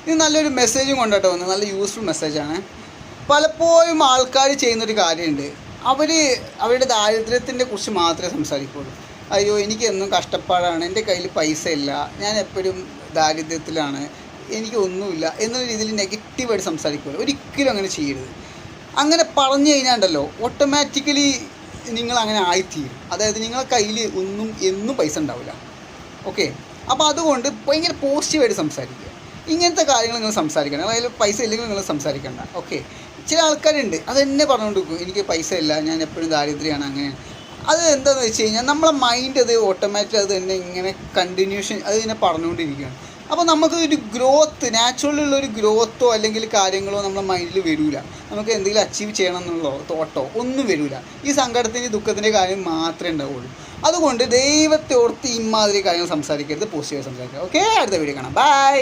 ഇത് നല്ലൊരു മെസ്സേജും കൊണ്ടോട്ടോ വന്നത്, നല്ല യൂസ്ഫുൾ മെസ്സേജാണ്. പലപ്പോഴും ആൾക്കാർ ചെയ്യുന്നൊരു കാര്യമുണ്ട്, അവരുടെ ദാരിദ്ര്യത്തിൻ്റെ കുറിച്ച് മാത്രമേ സംസാരിക്കുള്ളൂ. അയ്യോ എനിക്കെന്നും കഷ്ടപ്പാടാണ്, എൻ്റെ കയ്യിൽ പൈസ ഇല്ല, ഞാൻ എപ്പോഴും ദാരിദ്ര്യത്തിലാണ്, എനിക്കൊന്നുമില്ല എന്നൊരു രീതിയിൽ നെഗറ്റീവായിട്ട് സംസാരിക്കുള്ളൂ. ഒരിക്കലും അങ്ങനെ ചെയ്യരുത്. അങ്ങനെ പറഞ്ഞു കഴിഞ്ഞാൽ ഉണ്ടല്ലോ, ഓട്ടോമാറ്റിക്കലി നിങ്ങൾ അങ്ങനെ ആയിത്തീരും. അതായത് നിങ്ങളെ കയ്യിൽ എന്നും പൈസ ഉണ്ടാവില്ല. ഓക്കെ, അപ്പോൾ അതുകൊണ്ട് ഭയങ്കര പോസിറ്റീവായിട്ട് സംസാരിക്കുക. ഇങ്ങനത്തെ കാര്യങ്ങൾ നിങ്ങൾ സംസാരിക്കണം. അതായത് പൈസ ഇല്ലെങ്കിൽ നിങ്ങൾ സംസാരിക്കണ്ട. ഓക്കെ, ചില ആൾക്കാരുണ്ട് അത് തന്നെ പറഞ്ഞുകൊണ്ട് വെക്കും, എനിക്ക് പൈസ ഇല്ല, ഞാൻ എപ്പോഴും ദാരിദ്ര്യമാണ്, അങ്ങനെ. അത് എന്താണെന്ന് വെച്ച് കഴിഞ്ഞാൽ നമ്മളെ മൈൻഡ് അത് ഓട്ടോമാറ്റിക് അത് തന്നെ ഇങ്ങനെ കണ്ടിന്യൂഷൻ അത് തന്നെ പറഞ്ഞുകൊണ്ടിരിക്കുകയാണ്. അപ്പോൾ നമുക്ക് ഒരു ഗ്രോത്ത്, നാച്ചുറലുള്ളൊരു ഗ്രോത്തോ അല്ലെങ്കിൽ കാര്യങ്ങളോ നമ്മുടെ മൈൻഡിൽ വരില്ല. നമുക്ക് എന്തെങ്കിലും അച്ചീവ് ചെയ്യണം എന്നുള്ള തോട്ടോ ഒന്നും വരില്ല. ഈ സങ്കടത്തിൻ്റെ ദുഃഖത്തിൻ്റെ കാര്യം മാത്രമേ ഉണ്ടാവുള്ളൂ. അതുകൊണ്ട് ദൈവത്തെ ഓർത്ത് ഇമാതിരി കാര്യങ്ങൾ സംസാരിക്കരുത്, പോസിറ്റീവായി സംസാരിക്കുക. ഓക്കെ, അടുത്ത വീഡിയോ കാണാം. ബൈ.